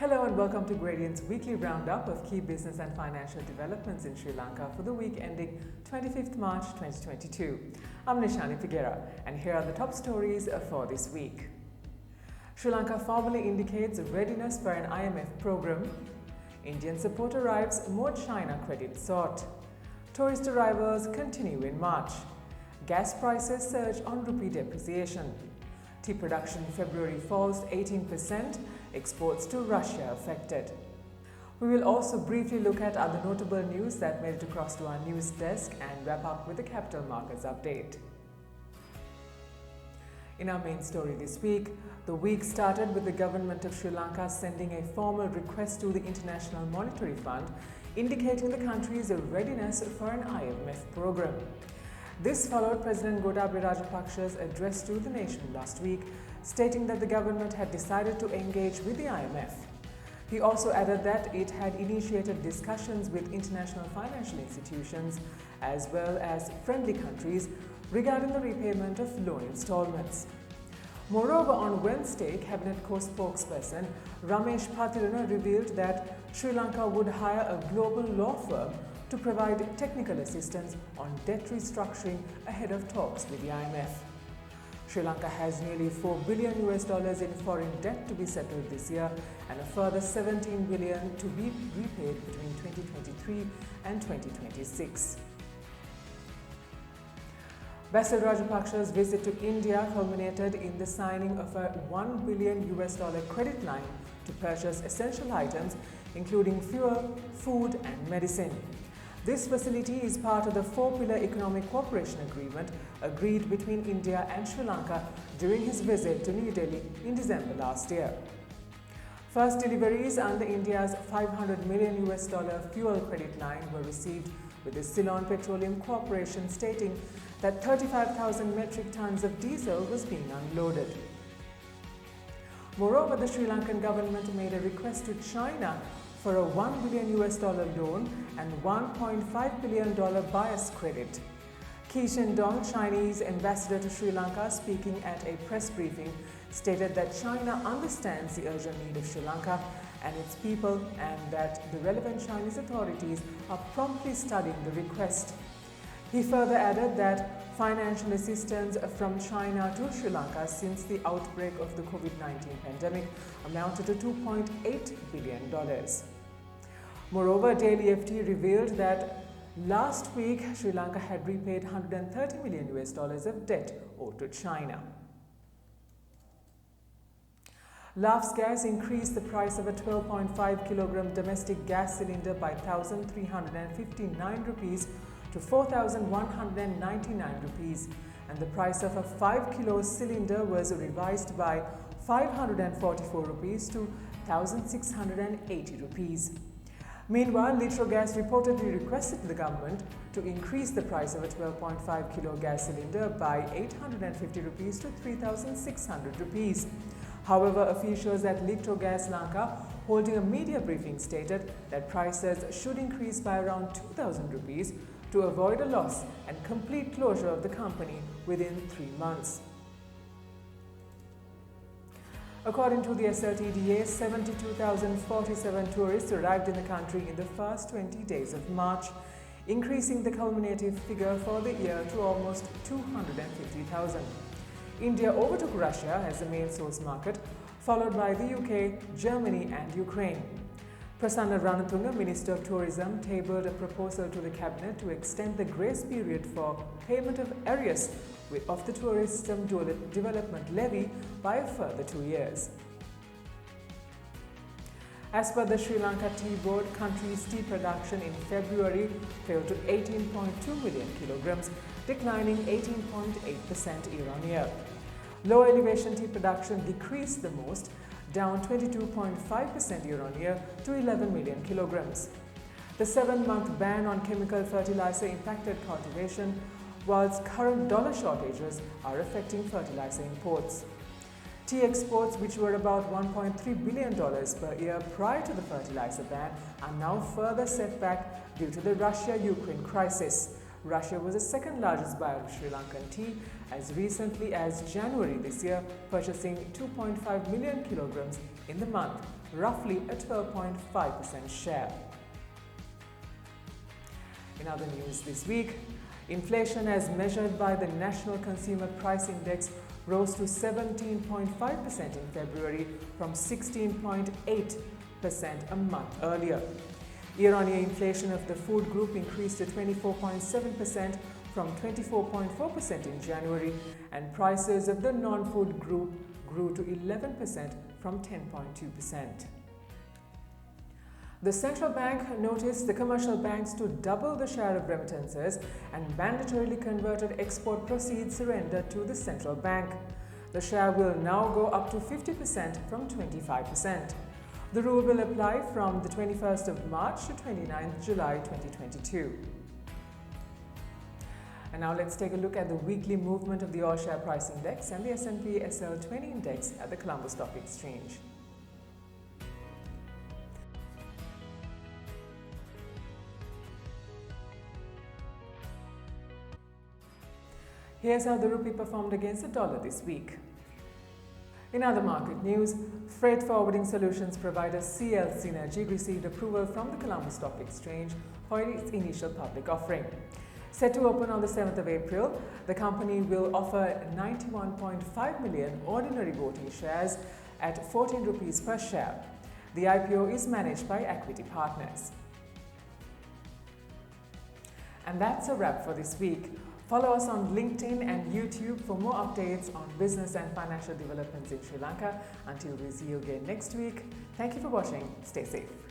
Hello and welcome to Gradient's weekly roundup of key business and financial developments in Sri Lanka for the week ending 25th March 2022. I'm Nishani Figuera and here are the top stories for this week. Sri Lanka formally indicates readiness for an IMF program. Indian support arrives, more China credit sought. Tourist arrivals continue in March. Gas prices surge on rupee depreciation. Tea production in February falls 18%, exports to Russia affected. We will also briefly look at other notable news that made it across to our news desk and wrap up with the capital markets update. In our main story this week, the week started with the government of Sri Lanka sending a formal request to the International Monetary Fund indicating the country's readiness for an IMF program. This followed President Gotabaya Rajapaksa's address to the nation last week, stating that the government had decided to engage with the IMF. He also added that it had initiated discussions with international financial institutions as well as friendly countries regarding the repayment of loan installments. Moreover, on Wednesday, Cabinet co-spokesperson Ramesh Patirana revealed that Sri Lanka would hire a global law firm to provide technical assistance on debt restructuring ahead of talks with the IMF. Sri Lanka has nearly $4 billion in foreign debt to be settled this year and a further $17 billion to be repaid between 2023 and 2026. Basil Rajapaksa's visit to India culminated in the signing of a $1 billion credit line to purchase essential items including fuel, food and medicine. This facility is part of the four-pillar economic cooperation agreement agreed between India and Sri Lanka during his visit to New Delhi in December last year. First deliveries under India's $500 million fuel credit line were received, with the Ceylon Petroleum Corporation stating that 35,000 metric tons of diesel was being unloaded. Moreover, the Sri Lankan government made a request to China for a $1 billion loan and $1.5 billion buyer's credit. Ki Shendong, Chinese ambassador to Sri Lanka, speaking at a press briefing, stated that China understands the urgent need of Sri Lanka and its people and that the relevant Chinese authorities are promptly studying the request. He further added that financial assistance from China to Sri Lanka since the outbreak of the COVID-19 pandemic amounted to $2.8 billion. Moreover, Daily FT revealed that last week Sri Lanka had repaid $130 million of debt owed to China. Laughs Gas increased the price of a 12.5 kilogram domestic gas cylinder by 1,359 rupees to 4,199 rupees, and the price of a 5 kilo cylinder was revised by 544 rupees to 1,680 rupees. Meanwhile, Litrogas reportedly requested the government to increase the price of a 12.5 kilo gas cylinder by 850 rupees to 3,600 rupees. However, officials at Litrogas Lanka holding a media briefing stated that prices should increase by around 2,000 rupees to avoid a loss and complete closure of the company within 3 months. According to the SLTDA, 72,047 tourists arrived in the country in the first 20 days of March, increasing the cumulative figure for the year to almost 250,000. India overtook Russia as the main source market, followed by the UK, Germany and Ukraine. Prasanna Ranatunga, Minister of Tourism, tabled a proposal to the Cabinet to extend the grace period for payment of arrears of the Tourism Development Levy by a further 2 years. As per the Sri Lanka Tea Board, country's tea production in February fell to 18.2 million kilograms, declining 18.8% year-on-year. Low elevation tea production decreased the most, down 22.5% year-on-year to 11 million kilograms. The 7-month ban on chemical fertilizer impacted cultivation, whilst current dollar shortages are affecting fertilizer imports. Tea exports, which were about $1.3 billion per year prior to the fertilizer ban, are now further set back due to the Russia-Ukraine crisis. Russia was the second largest buyer of Sri Lankan tea as recently as January this year, purchasing 2.5 million kilograms in the month roughly a 12.5% share. In other news this week, inflation as measured by the National Consumer Price Index rose to 17.5% in February from 16.8% a month earlier. Year-on-year inflation of the food group increased to 24.7% from 24.4% in January, and prices of the non-food group grew to 11% from 10.2%. The central bank noticed the commercial banks to double the share of remittances and mandatorily converted export proceeds surrendered to the central bank. The share will now go up to 50% from 25%. The rule will apply from the 21st of March to 29th July 2022. And now let's take a look at the weekly movement of the All Share Price Index and the S&P SL20 Index at the Colombo Stock Exchange. Here's how the rupee performed against the dollar this week. In other market news, freight forwarding solutions provider CL Synergy received approval from the Colombo Stock Exchange for its initial public offering. Set to open on the 7th of April, the company will offer 91.5 million ordinary voting shares at 14 rupees per share. The IPO is managed by Equity Partners. And that's a wrap for this week. Follow us on LinkedIn and YouTube for more updates on business and financial developments in Sri Lanka. Until we see you again next week, thank you for watching. Stay safe.